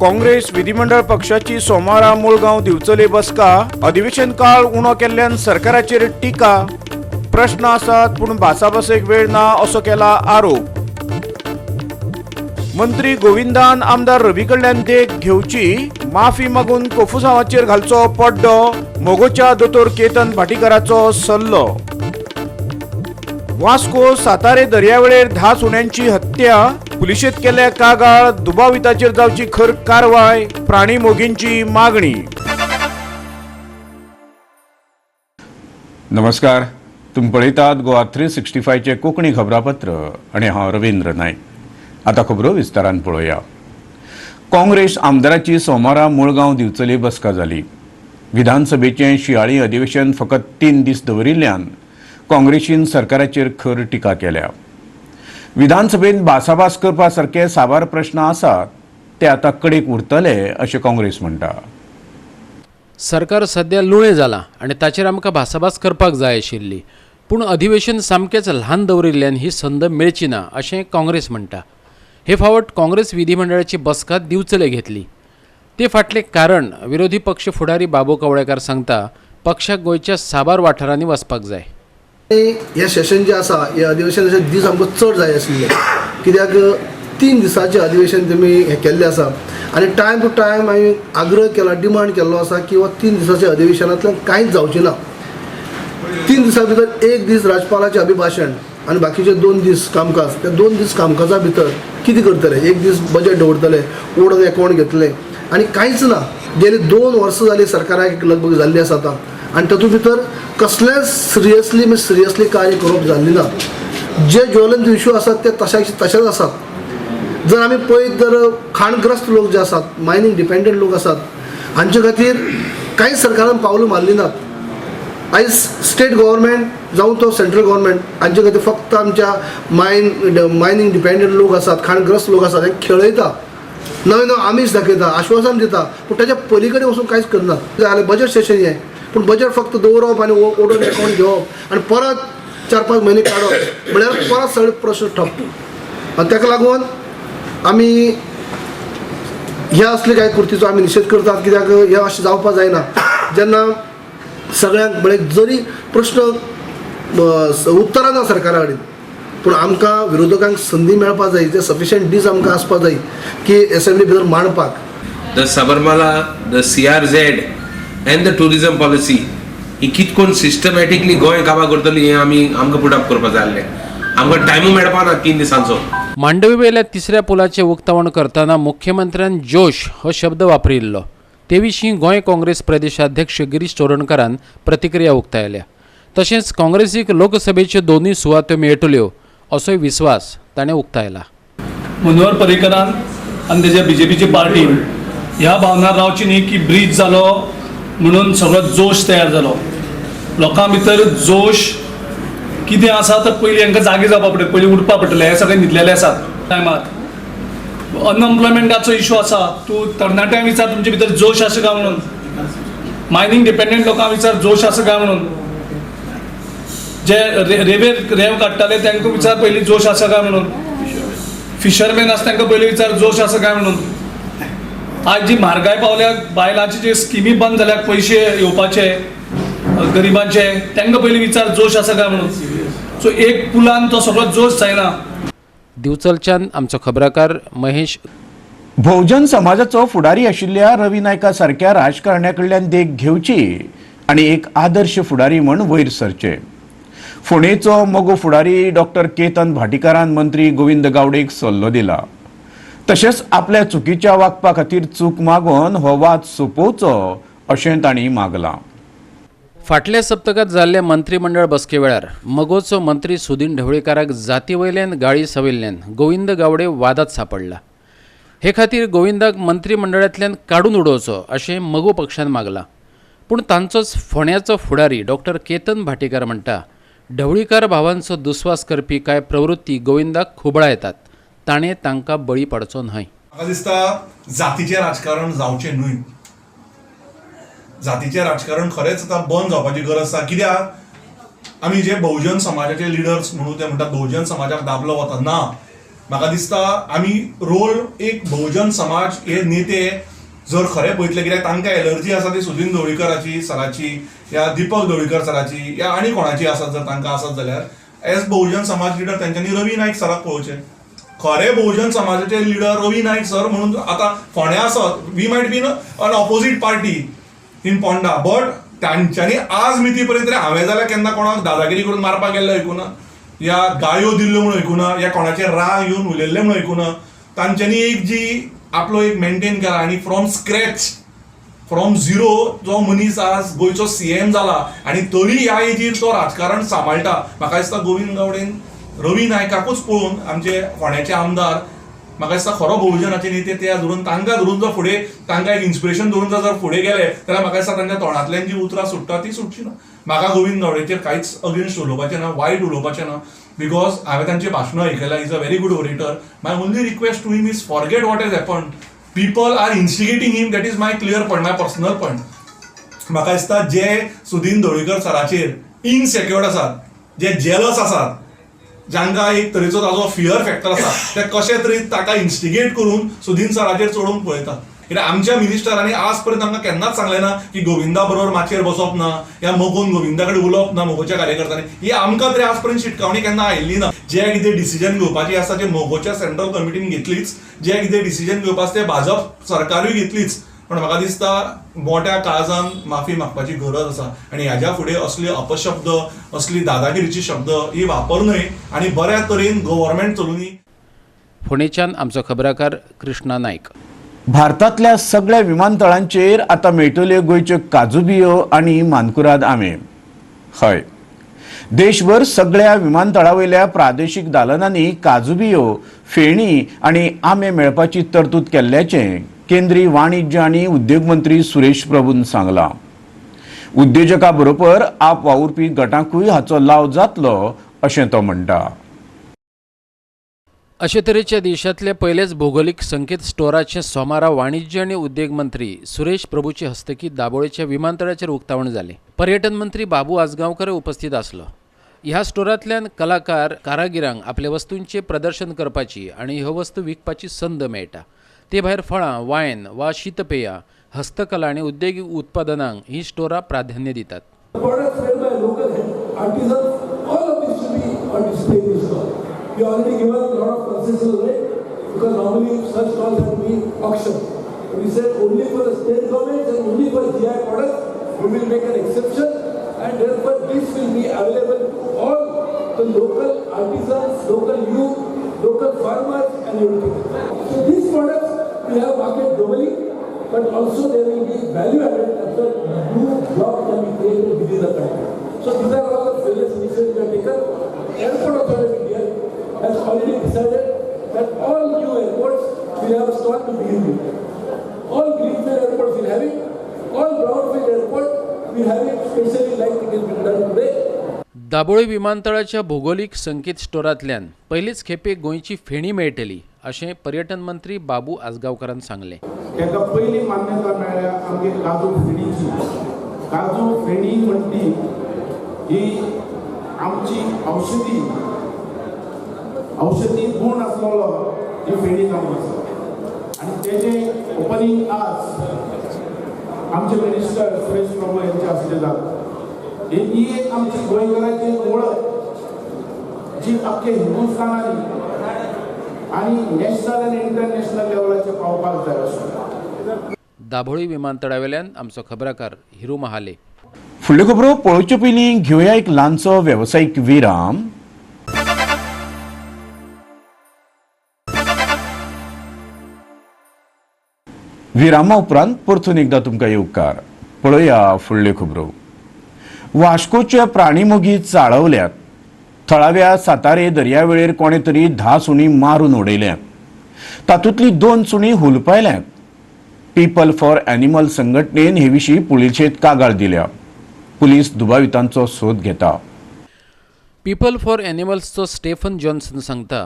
काँग्रेस विधिमंडळ पक्षाची सोमारा मुळगांव दिवचली बसका अधिवेशन काळ उणो केल्ल्यान सरकाराचेर टिका प्रश्न आसात पूण भासाभासेक वेळ ना असो केला आरोप। मंत्री गोविंदान आमदार रवी कडल्यान देख घेवची माफी मागून कोफुसांवाचेर घालचो पड्डो मोगोच्या दोतोर केतन भाटीकाराचो सल्लो। वास्को सातारे दर्यावेळेर 10 सुण्यांची हत्या पुलिशेत केल्या कागाळ दुबाविताचेर जावची खर कारवाय प्राणी मोगींची मागणी। नमस्कार, तुम्ही पळयतात गोवा 365 चे कोंकणी खबरापत्र आणि हांव रवींद्र नायक। आता खबरो विस्तारान पळोवया। काँग्रेस आमदाराची सोमारा मुळगांव दिवचली बसका जाली। विधानसभेचे शियाळी अधिवेशन फकत 3 दीस दवरिल्ल्यान काँग्रेसीन सरकाराचेर खर टिका केल्या। विधानसभेत भासाभास करपा सारखे साबार प्रश्न आसात ते आता कडेक उरतले अशें काँग्रेस म्हणटा। सरकार सध्या लुळे जाला आणि ताचेर आमकां भासाभास करपाक जाय आशिल्ली, पूण अधिवेशन सामकेच ल्हान दवरिल्ल्यान ही संद मेळची ना अशें काँग्रेस म्हणटा। हे फावट काँग्रेस विधिमंडळाची बसका दिवचले घेतली। ते फाटले कारण विरोधी पक्ष फुडारी बाबू कवळेकार सांगता पक्षाक गोंयच्या साबार वाठारांनी वचपाक जाय। हे सेशन जे आसा हे अधिवेशनाचे दीस आमकां चड जाय आशिल्ले, कित्याक 3 दिसांचे अधिवेशन तुमी हे केल्ले आसा आनी टायम टू टायम हांवें आग्रह केला, डिमांड केल्लो आसा की 3 दिसांच्या अधिवेशनांतल्यान कांयच जावचें ना। 3 दिसां भितर 1 दीस राज्यपालाचें अभिभाशण आनी बाकीचे 2 दीस कामकाज, त्या 2 दीस कामकाजा भितर कितें करतले? 1 दीस बजेट दवरतले, ओड अकावंट घेतले आनी कांयच ना। गेली 2 वर्सां जाली सरकाराक लगभग जाल्ली आसा आतां आनी तातूंत भितर कसलेंच सिरियसली कार्य करप जाल्ली ना। जे ज्वलंत इश्यू आसात ते तशेच आसात। जर आमी पळयत तर खाणग्रस्त लोक जे आसात, मायनींग डिपेंडंट लोक आसात, हांचे खातीर कांयच सरकारान पावलां मारली नात। आयज स्टेट गव्हर्मेंट जावं तो सेंट्रल गव्हर्मेंट हांचे खातीर फक्त आमच्या मायनींग डिपेंडंट लोक आसात, खाणग्रस्त लोक आसात, हे खेळयता, नवे आमीश दाखयता, आश्वासन दिता, पूण ताच्या पलीकडे वचून कांयच करनात। जाल्यार बजेट सेशन हें, पूण बजेट फक्त दवरप आनी ओडून अकावंट घेवप आनी परत 4-5 म्हयने काडप म्हळ्यार परत सगळे प्रश्न ठप्प। आनी ताका लागून आमी ह्या असले कांय कृतीचो आमी निशेध करतात, कित्याक हें अशें जावपाक जायना। जेन्ना सगळ्यांक म्हळ्यार जरी प्रश्न उत्तरां ना सरकारा कडेन, पूण आमकां विरोधकांक संदी मेळपाक जाय, ते सफिशियंट दीस आमकां आसपाक जाय की असेंब्ली भितर मांडपाक। The Sabarimala, the CRZ and the tourism policy ही कितकोन सिस्टमॅटिकली गोंय काबां करतली हें आमकां पुटअप करपाक जाय आसलें। आमकां टायमूय मेळपा ना 3 दिसांचो। मांडवी वयल्या 3ऱ्या पुलाचें उक्तावण करतना मुख्यमंत्र्यान जोश हो शब्द वापरिल्लो। ते विशीं गोंय काँग्रेस प्रदेशाध्यक्ष गिरीश चोडणकरान प्रतिक्रिया उक्तायल्या। तशेंच काँग्रेसीक लोकसभेच्यो 2 सुवातो मेळटल्यो असोय विस्वास ताणें उक्तायला। मनोहर पर्रीकरान आनी तेज्या BJPची पार्टीन ह्या भावनार रावची न्ही की ब्रीज जालो म्हणून सगळो जोश तयार जालो। लोकां भितर जोश कितें आसा तर पयलीं हांकां जागे जावपा पडटलें, पयलीं उठपा पडटलें। हे सगळें न्हिदलेले आसात टायमार। अनएम्प्लॉयमेंटाचो इश्यू आसा, तूं तरणाट्यांक विचार तुमचे भितर जोश आसा काय म्हणून, मायनींग डिपेंडंट लोकांक विचार जोश आसा काय म्हणून, जे रेव काडटाले तांकां विचार पयलीं जोश आसा काय म्हणून, फिशरमॅन आसा तांकां पयलीं विचार जोश आसा काय म्हणून। आज जी म्हारगाय पावल्या, बायलांची जे स्किमी बंद जाल्यात, पयशे येवपाचे गरिबांचे, तांकां पयलीं विचार जोश आसा काय म्हणून। सो एक पुलान तो सगळो जोश जायना। दिवचलच्यान आमचो खबराकार महेश। बहुजन समाजाचो फुडारी आशिल्ल्या रवी नायका सारक्या राजकारण्या कडल्यान देख घेवची आनी एक आदर्श फुडारी म्हूण वयर सरचे। फोंडेचो मोगो फुडारी डॉक्टर केतन भाटीकारान मंत्री गोविंद गावडेक सल्लो दिला। तशेंच आपल्या चुकीच्या वागपा खातीर चूक मागून हो वाद सोंपोवचो अशें तांणी मागलां। फाटल्या सप्तकात जाल्ल्या मंत्रिमंडळ बसके वेळार मगोचो मंत्री सुदीन ढवळीकाराक जाती वयल्यान गाळी सवयल्ल्यान गोविंद गावडे वादात सापडला। हे खातीर गोविंदाक मंत्रिमंडळांतल्यान काडून उडोवचो अशें मगो पक्षान मागलां। पूण तांचोच फोंड्याचो फुडारी डॉक्टर केतन भाटीकार म्हणटा ढवळीकार भावांचो दुस्वास करपी कांय प्रवृत्ती गोविंदाक खुबळा येतात, ताणें तांकां बळी पडचो न्हय। म्हाका दिसता जातीचें राजकारण जावचें न्हय। जातीचें राजकारण खरेंच आतां बंद जावपाची गरज आसा, कित्याक आमी जे बहुजन समाजाचे लिडर्स म्हणून ते म्हणटात बहुजन समाजाक दाबलो वता, ना, म्हाका दिसता आमी रोल एक बहुजन समाज हे नेते जर खरें पळयतले कित्याक तांकां एलर्जी आसा ती सुदीन ढवळीकराची सराची या दीपक ढवळीकर सराची या आनी कोणाची आसत जर तांकां आसत जाल्यार एज बहुजन समाज लिडर तेंच्यांनी रवी नायक सराक पळोवचें. खरे बहुजन समाजाचे लिडर रवी नायक सर म्हणून आतां फोंड्या आसत, we might be an opposite party in Ponda, but तांच्यांनी आज मिती पर्यंत हांवें जाल्यार केन्ना कोणाक दादागिरी करून मारपाक गेल्लो आयकुना, या गाळयो दिल्ल्यो म्हणून आयकुना, या कोणाचेर राग येवन उलयल्ले म्हणून आयकुना. तांच्यांनी एक जी आपलो एक मेंटेन केला आनी फ्रॉम स्क्रॅच फ्रॉम झिरो जो मनीस आज गोंयचो सीएम जाला आनी तरी ह्या एजीर तो राजकारण सांबाळटा. म्हाका दिसता गोविंद गावडेन रवी नायकाकूच पळोवन आमचे फोंड्याचे आमदार म्हाका दिसता खरो बहुजनाचे नेते त्या धरून तांकां धरून जर फुडें तांकां एक इन्स्पिरेशन धरून जर फुडें गेले जाल्यार म्हाका दिसता तांच्या तोंडांतल्यान जी उतरां सुट्टा ती सुटची ना. म्हाका गोविंद गावडेचेर कांयच अगेन्स्ट उलोवपाचें ना, वायट उलोवपाचें ना, बिकॉज हांवें तांची भाशणां आयकल्यां. Is a very good orator. My only request to him is forget what has happened. People are instigating him, that is my clear point, my personal point. म्हाका दिसता जे सुदीन ढवळीकर सराचेर इनसेक्युअर्ड आसात, जे जेलस आसात, जांकां एक तरेचो ताजो फियर फॅक्टर आसा, ते कशे तरेन ताका इन्स्टिगेट करून सुदीन सराचेर चडोवंक पळयतात. कित्याक आमच्या मिनिस्टरांनी आज पर्यंत आमकां केन्नाच सांगलें ना की गोविंदा बरोबर माचयेर बसप ना, या मोगोन गोविंदा कडेन उलोवप ना मोगोच्या कार्यकर्त्यांनी. ही आमकां तरी आज पर्यंत शिटकावणी केन्ना आयिल्ली ना. जे कितें डिसिजन घेवपाची आसा ते मोगोच्या सेंट्रल कमिटीन घेतलीच, जे कितें डिसिजन घेवपाचें ते भाजप सरकारूय घेतलीच. पण म्हाका दिसता मोठ्या काळजान माफी मागपाची गरज आसा आनी हाज्या फुडें असले अपशब्द, असली दादागिरीची शब्द ही वापरूं न्हय आनी बऱ्या तरेन गव्हर्मेंट चलुनी. फोंडेच्यान आमचो खबराकार कृष्णा नायक. भारतांतल्या सगळ्या विमानतळांचेर आतां मेळटल्यो गोंयच्यो काजू बियो आनी मानकुराद आंबे. हय, देशभर सगळ्या विमानतळावयल्या प्रादेशीक दालनांनी काजू बियो, फेणी आनी आंबे मेळपाची तरतूद केल्ल्याचें केंद्रीय वाणिज्य आनी उद्योग मंत्री सुरेश प्रभून सांगलां. उद्योजकां बरोबर आप वावुरपी गटांकूय हाचो लाव जातलो अशें तो म्हणटा. अशे तरेच्या देशांतले पयलेच भौगोलीक संकेत स्टोराचें सोमारा वाणिज्य आनी उद्योग मंत्री सुरेश प्रभूचे हस्तकी दाबोळेच्या विमानतळाचेर उक्तावण जालें. पर्यटन मंत्री बाबू आजगांवकर उपस्थित आसलो. ह्या स्टोरांतल्यान कलाकार, कारागिरांक आपल्या वस्तूंचें प्रदर्शन करपाची आनी ह्यो वस्तू विकपाची संद मेळटा. ते भायर फळां, वायन वा शीतपेयां, हस्तकला आनी उद्देगीक उत्पादनांक ही स्टोरां प्राधान्य दितात. We already given a lot of concessions, right? Because normally such stalls have to be auctioned. We said only for the state governments and only for GI products we will make an exception, and therefore this will be available to all the local artisans, local youth, local farmers and everything. So these products we have market globally, but also there will be value added after new jobs can be created within the country. So these are all the various initiatives we have taken. Airport Authority of India has already decided that all new airports will have a stall to begin with. All greenfield airports will have it. All brownfield airports will have it, especially like it has been done today. Dabole विमानतळाच्या भौगोलीक संकेत स्टोरांतल्यान पयलीच खेपे गोंयची फेणी मेळटली अशें पर्यटन मंत्री बाबू आजगांवकारान सांगलें. ताका पयली मान्यता मेळ्ळ्या आमगे काजू फेणीची. काजू फेणी म्हणटी ही आमची औषधी गुण आसलेलो ही फेणी जावन आसा आनी तेजें ओपनिंग आज आमचे मिनिस्टर सुरेश प्रभू यांच्या हस्ते जाता. ही एक आमची गोंयकाराची ओळख जी अख्खे हिंदुस्थानांनी आनी नॅशनल आनी इंटरनॅशनल लेवलाचेर पावपाक जाय आसा. दाबोळी विमानतळावेल्यान आमचो खबराकार हिरू महाले. फुडल्यो खबरो पळोवचे पयलीं घेवया एक ल्हानसो वेवसायीक विराम. विरामा उपरांत परतून एकदा तुमकां येवकार. पळोवया फुडल्यो खबरो. वास्कोच्या प्राणी मोगी चाळवल्यात. थळाव्या सातारे दर्यावेळेर कोणे तरी 10 सुणी मारून उडयल्यात. तातूंतली 2 सुणी हुलपायल्यात. पीपल फॉर एनिमल संघटनेन हे विशीं पुलिशेंत कागाळ दिल्या. पुलीस दुबावितांचो सोद घेता. पीपल फॉर एनिमल्सचो स्टेफन जॉन्सन सांगता,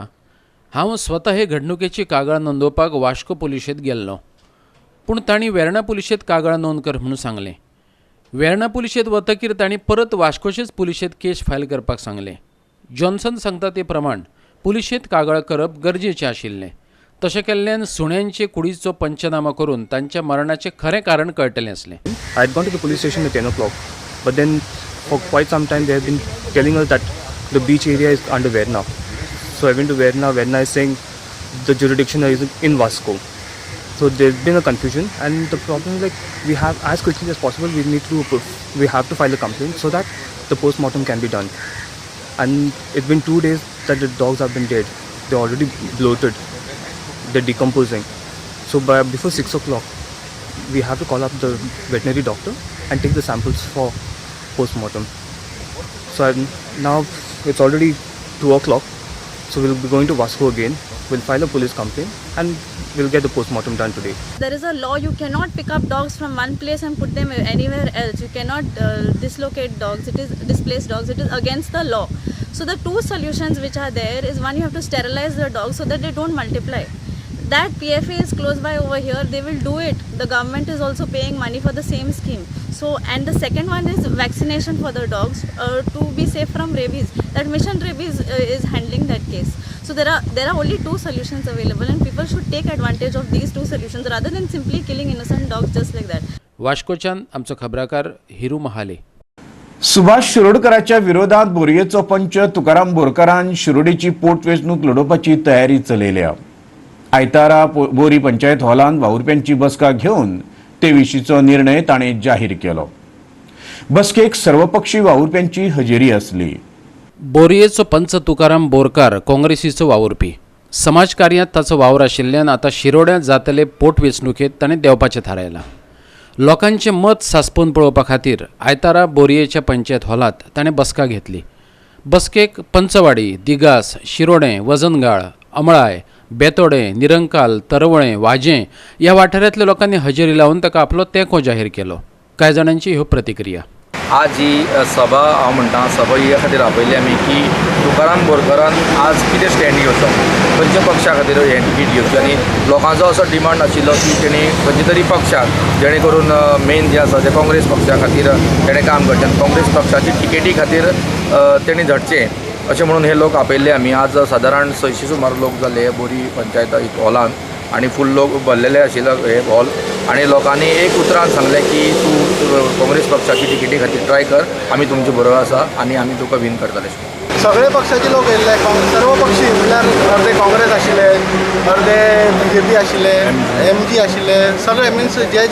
हांव स्वता हे घडणुकेची कागाळ नोंदवपाक वास्को पुलिशेंत गेल्लो, पूण तांणी वेर्णा पुलिशेंत कागाळ नोंद कर म्हणून सांगलें. वेर्णा पुलिशेंत वतकीर तांणी परत वास्कोचेच पुलिशेंत केस फायल करपाक सांगलें. जॉन्सन सांगता ते प्रमाण पुलिशेंत कागाळ करप गरजेचें आशिल्लें. तशें केल्ल्यान सुण्यांचे कुडीचो पंचनामा करून तांच्या मरणाचें खरें कारण कळटलें आसलें. I had gone to the police station at 10 o'clock, but then for quite some time they have been telling us that the beach area is under Verna. So I went to Verna. Verna is saying the jurisdiction is in Vasco. So there's been a confusion, and the problem is like we have as quickly as possible we have to file a complaint so that the post-mortem can be done. And it's been 2 days that the dogs have been dead. They're already bloated. They're decomposing. So before 6 o'clock, we have to call up the veterinary doctor and take the samples for post-mortem. So now it's already 2 o'clock. So we'll be going to Vasco again. We'll file a police complaint and we'll get the post-mortem done today. There is a law, you cannot pick up dogs from one place and put them anywhere else. You cannot dislocate dogs, it is displaced dogs, it is against the law. So the two solutions which are there is, one, you have to sterilize the dogs so that they don't multiply. That PFA is close by over here, they will do it. The government is also paying money for the same scheme. So, and the second one is vaccination for the dogs to be safe from rabies. That Mission Rabies is handling that case. So there are only two solutions available, and people should take advantage of these two solutions rather than simply killing innocent dogs just like that. वास्कोच्यान आमचो खबराकार हिरू महाले. सुभाष शिरोडकराच्या विरोधात बोरयेचो पंच तुकाराम बोरकारान शिरोडेची पोटवेंचणूक लडोवपाची तयारी चलयल्या. आयतारा बोरी पंचायत हॉलांत वावुरप्यांची बसका घेवन ते विशींचो निर्णय ताणें जाहीर केलो. बसकेक सर्वपक्षीय वावुरप्यांची हजेरी आसली. बोरयेचो पंच तुकाराम बोरकार काँग्रेसीचो वावुरपी. समाजकार्यांत ताचो वावर आशिल्ल्यान आतां शिरोड्यांत जातले पोटवेंचणुकेंत ताणें देंवपाचें थारायलां. लोकांचें मत सांसपून पळोवपा खातीर आयतारा बोरयेच्या पंचायत हॉलांत ताणें बसका घेतली. बसकेक पंचवाडी, दिगास, शिरोडें, वजनगाळ, अमळाय, बेतोडे, निरंकाल, तरवळें, वाजें ह्या वाठारांतल्या लोकांनी हजेरी लावन ताका आपलो तेंको जाहीर केलो. कांय जाणांची ह्यो प्रतिक्रिया. आज ही सभा हांव म्हणटा सभा हे खातीर आपयली आमी की तुकाराम बोरकारान आज कितें स्टँड घेवचो, खंयच्या पक्षा खातीर हें टिकीट घेवची, आनी लोकांचो असो डिमांड आशिल्लो की तेणी खंयच्या तरी पक्षाक जेणे करून मेन जे आसा ते काँग्रेस पक्षा खातीर तेणें काम करचें आनी काँग्रेस पक्षाची टिकेटी खातीर तेणी झडचें अशें म्हणून हे लोक आपयल्ले आमी. आज सादारण 600 सुमार लोक जाले बोरी पंचायत हॉलांत आणि फूल लोक भरलेले आशिल्लो हे हॉल, आणि लोकांनी एक उतरान सांगलें की तूं काँग्रेस पक्षाची टिकेटी खातीर ट्राय कर, आमी तुमचे बरोबर आसा आनी आमी तुका विन करतले. सगळे पक्षाचे लोक येयल्ले, सर्व पक्षी म्हणल्यार अर्दे काँग्रेस आशिल्ले, अर्दे BJP आशिल्ले, MG आशिल्ले, सगळे मिन्स जे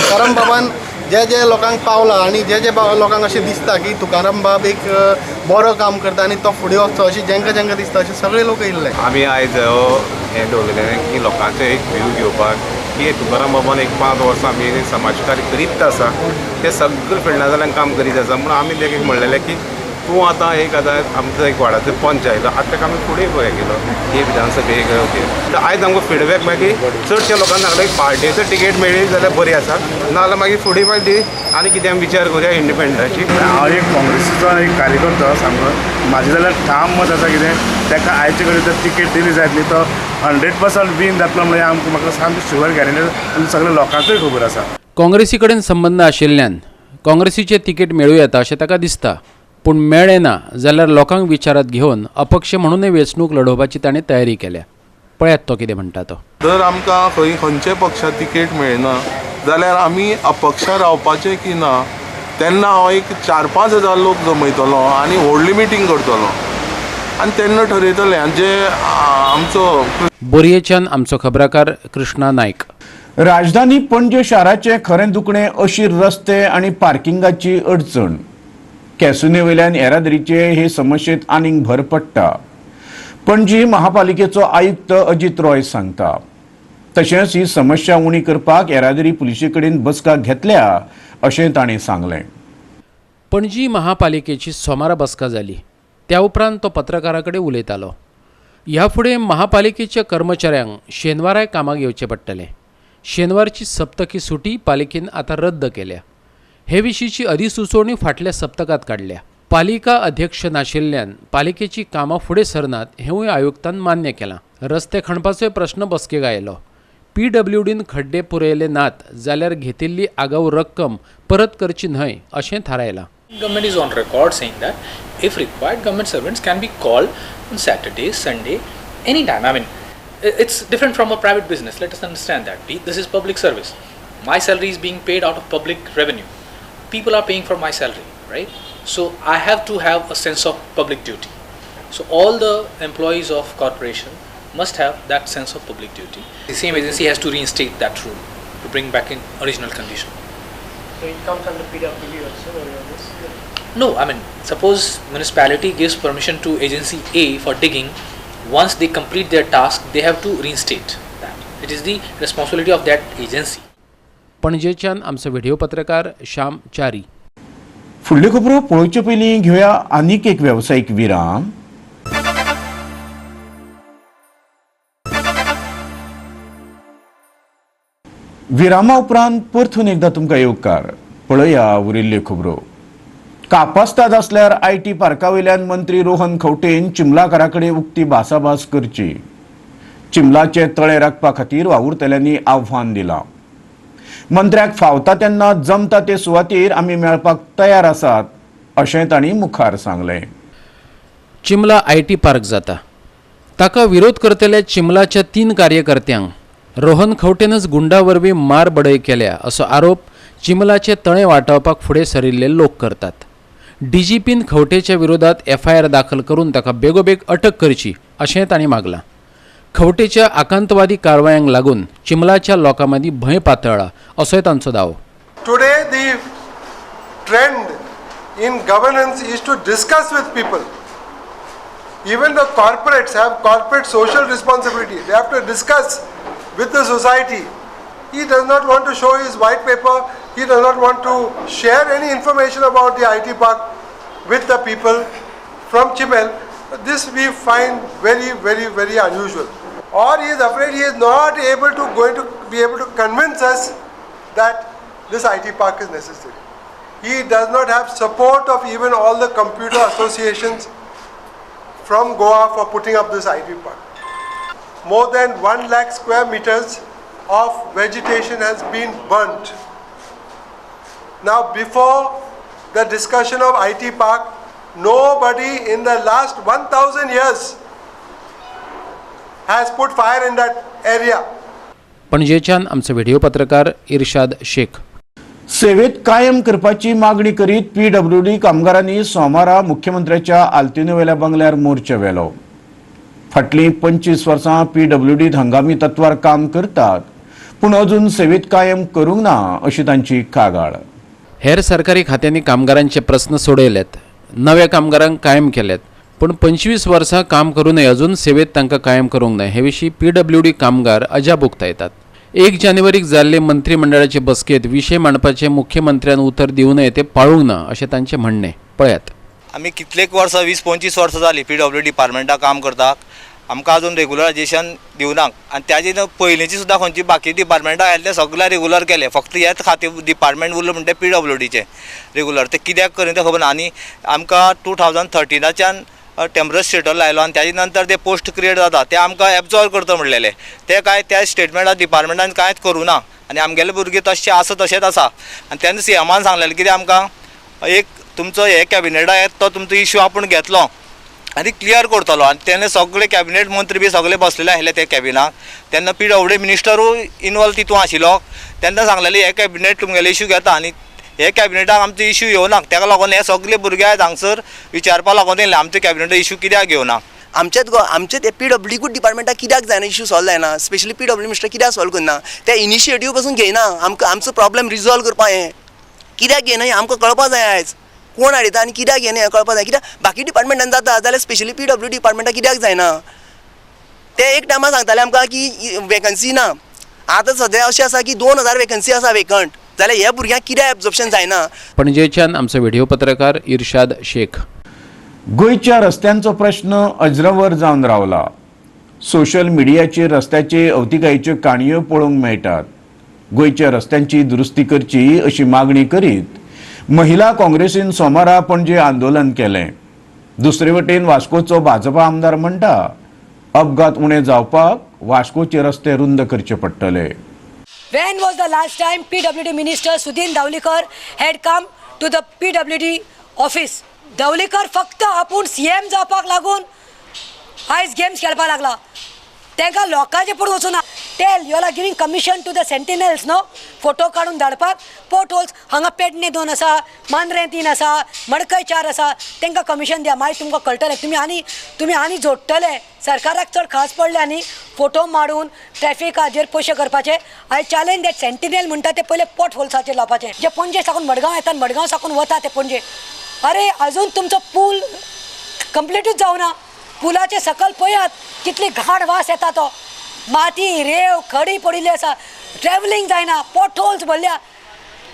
तुकाराम बाबान जे लोकांक पावला आनी जे लोकांक अशें दिसता की तुकाराम बाब एक बरो काम करता आनी तो फुडें वचचो अशें जेंका दिसता अशें सगळे लोक येयल्ले. आमी आयज हें दवरलेलें की लोकांचे एक व्ह्यू घेवपाक की तुकाराम बाबान एक 5 वर्सां आमी समाजकार्य करीत आसा, ते सगळे फिल्डांतल्यान काम करीत आसा. म्हणून आमी तेका म्हणलेलें की तूं आतां एक आतां आमचो एक वाडाचो पंच आयलो, आतां ताका आमी फुडें हें केलो हे विधानसभेक तर आयज आमकां फिडबॅक मागीर चडशा लोकांक सांगलें पार्टीचो टिकेट मेळ्ळी जाल्यार बरी आसा, नाजाल्यार मागीर फुडें मागीर आनी कितें आमी विचार करुया इंडिपेंडंटाची. हांव एक काँग्रेसीचो एक कार्यकर्तो सामको, म्हाजें जाल्यार ठाम मत आसा कितें ताका आयचे कडेन जर तिकेट दिली जातली तो 100% विन जातलो म्हणजे म्हाका सामकी शुअर गॅरंटी आनी सगळ्या लोकांकूय खबर आसा. काँग्रेसी कडेन संबंद आशिल्ल्यान काँग्रेसीचें तिकेट मेळूं येता अशें ताका दिसता, पूण मेळ्ळें ना जाल्यार लोकांक विचारांत घेवन अपक्ष म्हणूनय वेंचणूक लडोवपाची ताणें तयारी केल्या. पळयात तो कितें म्हणटा तो. जर आमकां खंयचे पक्षाक तिकेट मेळना जाल्यार आमी अपक्षां रावपाचें की ना, तेन्ना हांव एक 4-5 हजार लोक जमयतलो आनी व्हडली मिटींग करतलो आनी तेन्ना ठरयतलें. जे आमचो बोरयेच्यान आमचो खबराकार कृष्णा नायक. राजधानी पणजे शाराचे खरें दुखणें अशीर रस्ते आनी पार्किंगाची अडचण. कॅसुने वयल्यान येरादारीचे हे समस्येत आनीक भर पडटा. पणजी महापालिकेचो आयुक्त अजित रॉय सांगता. तशेंच ही समस्या उणी करपाक येरादारी पुलिशे कडेन बसका घेतल्या अशें ताणें सांगलें. पणजी महापालिकेची सोमारा बसका जाली. त्या उपरांत तो पत्रकारां कडेन उलयतालो. ह्या फुडें महापालिकेच्या कर्मचाऱ्यांक शेनवाराय कामाक येवचें पडटलें. शेनवारची सप्तकी सुटी पालिकेन आतां रद्द केल्या. हे विशींची अधिसुचोवणी फाटल्या सप्तकात काडल्या. पालिका अध्यक्ष नाशिल्ल्यान पालिकेची कामां फुडें सरनात हेंवूय आयुक्तान मान्य केलां. रस्ते खणपाचोय प्रश्न बसकेक आयलो. PWDन खड्डे पुरयले नात जाल्यार घेतिल्ली आगाऊ रक्कम परत करची न्हय अशें थारायलां. Government is on record saying that if required, government servants can be called on Saturday, Sunday, anytime. I mean, it's different from a private business. Let us understand that. This is public service. My salary is being paid out of public revenue. People are paying for my salary, right? So I have to have a sense of public duty. So all the employees of corporation must have that sense of public duty. The same agency has to reinstate that rule to bring back in original condition. So it comes under PWD also, or this? No, I mean, suppose municipality gives permission to agency A for digging. Once they complete their task, they have to reinstate that. It is the responsibility of that agency. पणजेच्यान आमचो video पत्रकार श्याम चारी. फुडल्यो खबरो पळोवचे पयलीं घेवया आनीक एक वेवसायीक विराम. विरामा उपरांत परतून एकदा तुमकां येवकार. पळया उरिल्ल्यो खबरो. कापास्ताद आसल्यार IT पार्का वयल्यान मंत्री रोहन खंवटेन चिमलाकारा कडेन उक्ती भासाभास करची. चिमलाचे तळे राखपा खातीर वावुरतल्यांनी आव्हान दिलां. मंत्र्याक फावता तेन्ना जमता ते सुवातेर आमी मेळपाक तयार आसात अशें तांणी मुखार सांगलें. चिमला IT पार्क जाता. ताका विरोध करतल्या चिमलाच्या 3 कार्यकर्त्यांक रोहन खंवटेनच गुंडा वरवीं मार बडय केल्या असो आरोप चिमलाचे तळे वाटावपाक फुडें सरिल्ले लोक करतात. DGPन खंवटेच्या विरोधात FIR दाखल करून ताका बेगोबेग अटक करची अशें तांणी मागलां. खंवटेच्या आकांतवादी कारवायांक लागून चिमलाच्या लोकां मदीं भंय पातळ्ळा असोय तांचो दावो. Today the trend in governance is to discuss with people. Even the corporates have corporate social responsibility. They have to discuss with the society. He does not want to show his white paper. He does not want to share any information about the IT park with the people from Chimel. This we find very, very, very unusual. Or he is afraid he is not going to be able to convince us that this IT park is necessary. He does not have support of even all the computer associations from Goa for putting up this IT park. More than 1 lakh square meters of vegetation has been burnt. Now, before the discussion of IT park, nobody in the last 1000 years has put fire in that area. पणजेच्यान आमचो video पत्रकार इर्शाद शेख. सेवेत कायम करपाची मागणी करीत PWD कामगारांनी सोमारा मुख्यमंत्र्याच्या आल्तिनवेल्या बंगल्यार मोर्चा व्हेलो. फाटलीं 25 वर्सां PWDत हंगामी तत्वार काम करतात पूण अजून सेवेत कायम करूंक ना अशी तांची कागाळ. हेर सरकारी खात्यांनी कामगारांचे प्रस्न सोडयलेत, नव्या कामगारांक कायम केल्यात, पण 25 वर्सां काम करूनय अजून सेवेत तांकां कायम करूंक ना हे विशीं PWD कामगार अजाप उक्तायतात. 1 जानेवारीक जाल्ले मंत्रिमंडळाचे बसकेत विशय मांडपाचे मुख्यमंत्र्यान उतर दिवं नये ते पाळूंक ना अशें तांचें म्हणणें. पळयात. आमी कितलेक वर्सां 20-25 वर्सां जालीं PWD डिपार्टमेंटाक काम करतात. आमकां अजून रेगुलरायजेशन दिवनाक आनी त्याची पयलींची सुद्दां खंयची बाकी डिपार्टमेंटां आयिल्ले सगळे रेगुलर केले. फक्त हेच खातें डिपार्टमेंट उरलो म्हणटा PWDचे रेगुलर. ते कित्याक करीन तें खबर ना. आनी आमकां 2013च्यान टेम्पररी स्टेटस लायलो आनी त्याच्या नंतर ते पोस्ट क्रिएट जाता ते आमकां एब्जॉर्व करता म्हणलेले. ते काय त्या स्टेटमेंटान डिपार्टमेंटान कांयच करूं ना आनी आमगेले भुरगे तशें आसा तशेंच आसा. आनी तेन्ना CMान सांगलेलें कितें आमकां एक तुमचो हे कॅबिनेटा येता तो तुमचो इश्यू आपूण घेतलो आनी क्लियर करतलो. आनी तेन्ना सगळे कॅबिनेट मंत्री बी सगळे बसलेले आसले ते कॅबिनाक. तेन्ना PWD मिनिस्टरूय इनवॉल्व तितून आशिल्लो. तेन्ना सांगलेलें हे कॅबिनेट तुमगेले इश्यू घेता आनी हे कॅबिनेटाक आमचो इश्यू येवना. ताका लागून हे सगळे भुरगे आयज हांगसर विचारपाक लागून येयले आमचे कॅबिनेटा इश्यू कित्याक घेवना. आमचे ते PWD डिपार्टमेंटाक कित्याक जायना इश्यू सॉल्व जायना, स्पेशली PWD मिनिस्टर कित्याक सॉल्व करना, ते इनिशिएटीव पासून घेयना. आमचो प्रॉब्लेम रिजॉल्व करपा हें कित्याक घेयना हें आमकां कळपा जाय. आयज कोण हाडयता आनी कित्याक घेयना हें कळपा जाय. कित्याक बाकी डिपार्टमेंटान जाता जाल्यार स्पेशली PWD डिपार्टमेंटाक कित्याक जायना. ते एक टायमार सांगताले आमकां की वेकन्सी ना. आतां सद्या अशें आसा की 2000 वेकन्सी आसा वेकंट, जाल्यार ह्या भुरग्यांक कित्याक एब्जॉर्प्शन जायना. पणजेच्यान आमचो व्हिडिओ पत्रकार इर्शाद शेख. गोंयच्या रस्त्यांचो प्रश्न अजरावर जावन रावला. सोशल मिडियाचेर रस्त्याचे अवतिकायेच्यो काणयो पळोवंक मेळटात. गोंयच्या रस्त्यांची दुरुस्ती करची अशी मागणी करीत महिला काँग्रेसीन सोमारा पणजे आंदोलन केलें. दुसरे वटेन वास्कोचो भाजपा आमदार म्हणटा अपघात उणे जावपाक वास्कोचे रस्ते रुंद करचे पडटले. When was the last time PWD Minister Sudhin Dhawlikar had come to the PWD office Dhavalikar फक्त आपूण CM जावपाक लागून आयज गेम्स खेळपाक लागला. तांकां लोकांचे पडून वचूना. Tell you are giving commission to the sentinels no photo काडून धाडपाक. पोर्ट होल्स हांगा पेडणे 2 आसा, मांद्रे 3 आसा, मडकय 4 आसा, तांकां कमिशन दिया. मागीर तुमकां कळटलें. तुमी आनी जोडटले. सरकाराक चड खास पडले आनी फोटो मारून ट्रॅफिकाचेर पयशे करपाचे. आय चॅलेंज दॅट सेंटिनल म्हणटा ते पयले पोर्ट होल्साचेर लावपाचे. जे पणजे साकून मडगांव येतात, मडगांव साकून वता ते पणजे. अरे अजून तुमचो पूल कंप्लीटूच जावना. पुलाचे सकल पळयात कितली घाण वास येता. तो माती रेव खडी पडिल्ली आसा. ट्रॅव्हलिंग जायना. पोर्ट होल्स भरल्या.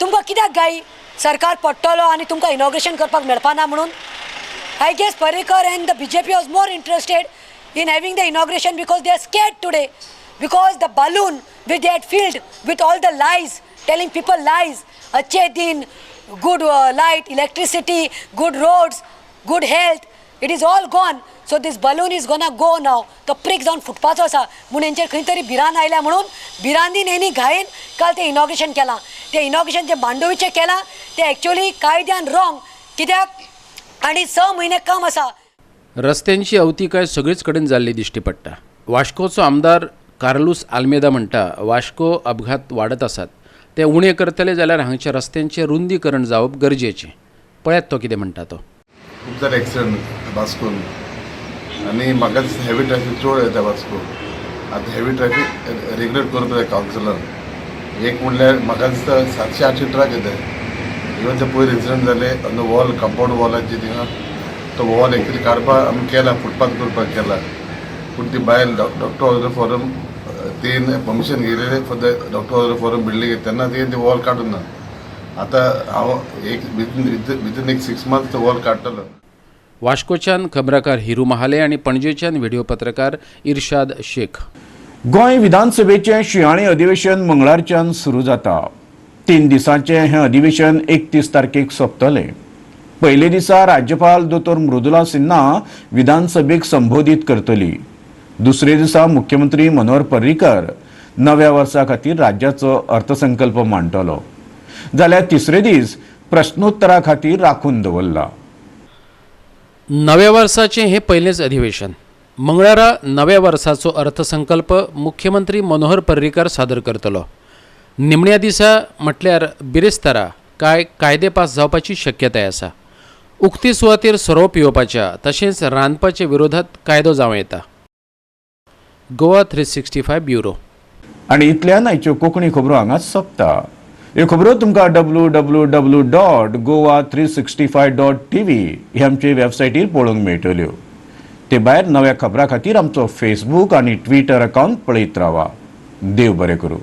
तुमकां कित्याक गाय सरकार पडटलो आनी तुमकां इनॉग्रेशन करपाक मेळपाना म्हणून. I guess Parrikar and the BJP was more interested in having the inauguration because they are scared today, because the balloon which they had filled with all the lies, telling people lies, अच्छे दिन, good light, electricity, good roads, good health, it is all gone. So this balloon is gonna go now. तो prick जावन फुटपाचो आसा म्हूण हेंचेर खंय तरी भिरांत आयल्या म्हणून भिरांतीन हेणी घायेन काल तें इनॉग्रेशन केलां. तें इनॉग्रेशन जें मांडोवीचें केलां तें एक्चुअली कायद्यान रॉंग. कित्याक आनी 6 म्हयने काम आसा. रस्त्यांची अवतिकाय सगळीच कडेन जाल्ली दिश्टी पडटा. वाश्कोचो आमदार कार्लूस आल्मेदा म्हणटा वाश्को अपघात वाडत आसात. ते उणे करतले जाल्यार हांगच्या रस्त्यांचें रुंदीकरण जावप गरजेचें. पळयात तो कितें म्हणटा तो. खूब जाले एक्सिडंट वास्कोन आनी म्हाका हेवी ट्रॅफिक चड येता वास्को. आतां हेवी ट्रॅफिक रेग्युलेट करपा जाय कावन्सिलान. एक म्हणल्यार म्हाका दिसता 700-800 ट्रक येता. इवन ते पयर एक्सिडंट जाले ऑन द वॉल कंपाउंड वॉलाची थिंगा तो वॉल एक्चुअली काडपाक आमी केला, फुटपाथ करपाक केला. पूण ती भायर डॉक्टर ऑर्डर फॉरम तेन परमिशन घेयलेलें for the doctor order form building तेन्ना तें वॉल काडून ना. आतां हांव एक विथीन एक 6 मंथ्स तो वॉल काडटलो. वाश्कोच्यान खबराकार हिरू महाले आनी पणजेच्यान व्हिडिओ पत्रकार इर्शाद शेख. गोंय विधानसभेचें शिंयाळें अधिवेशन मंगळारच्यान सुरू जाता. 3 दिसांचें हें अधिवेशन 31 तारखेक सोंपतलें. पयले दिसा राज्यपाल दोतोर मृदुला सिन्हा विधानसभेक संबोधीत करतली. दुसरे दिसा मुख्यमंत्री मनोहर पर्रीकर नव्या वर्सा खातीर राज्याचो अर्थसंकल्प मांडटलो. जाल्यार तिसरे दीस प्रश्नोत्तरा खातीर राखून दवरला. नव्या वर्साचें हें पयलेंच अधिवेशन. मंगळारा नव्या वर्साचो अर्थसंकल्प मुख्यमंत्री मनोहर पर्रीकर सादर करतलो. निमण्या दिसा म्हटल्यार बिरेस्तारा कायदे पास जावपाची शक्यताय आसा. उक्ती सुवातेर सोरोप येवपाच्या तशेंच रांदपाचे विरोधात कायदो जावं येता. गोवा 365 ब्युरो. आनी इतल्यान आयच्यो कोंकणी खबरो हांगाच सोंपता. ह्यो खबरो तुमकां www.goa365.tv हे आमचे वेबसायटीर पळोवंक मेळटल्यो. ते भायर नव्या खबरां खातीर आमचो फेसबूक आनी ट्विटर अकावंट पळयत रावा. देव बरें करूं.